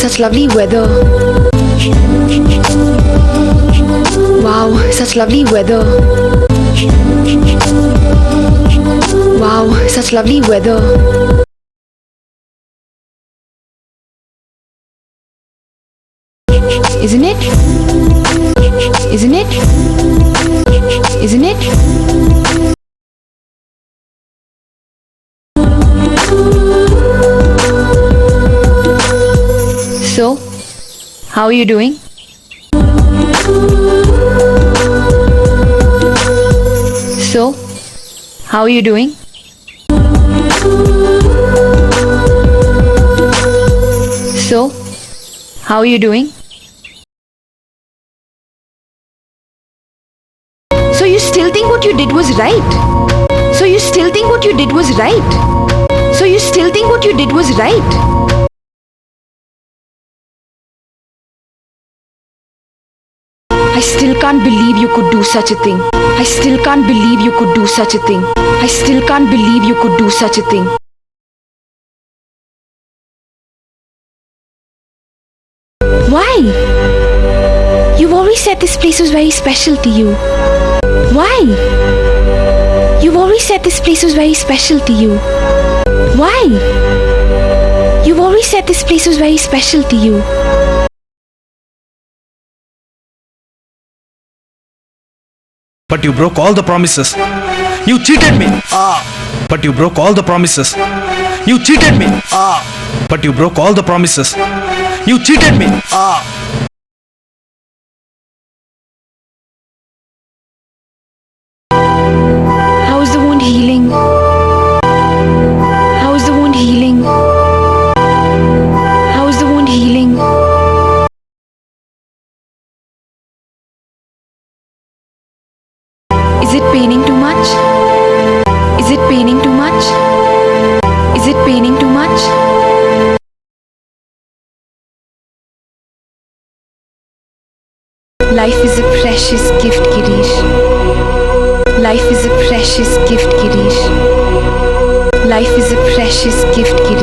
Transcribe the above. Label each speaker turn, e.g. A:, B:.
A: such lovely weather. Wow, such lovely weather. Wow, such lovely weather. Isn't it? Isn't it? Isn't it? So, how are you doing? So, how are you doing? So, how are you doing? So you still think what you did was right? So you still think what you did was right? So you still think what you did was right? I still can't believe you could do such a thing. I still can't believe you could do such a thing. I still can't believe you could do such a thing. Why? You've always said this place was very special to you. Why? You've always said this place was very special to you. Why? You've always said this place was very special to you.
B: But you broke all the promises. You cheated me. But you broke all the promises. You cheated me. But you broke all the promises. You cheated me.
A: How is the wound healing? How is the wound healing? How is the wound healing? Is it paining too much? Is it paining too much? Is it paining too much? Life is a precious gift, Girish. Life is a precious gift, Girish. Life is a precious gift, Girish.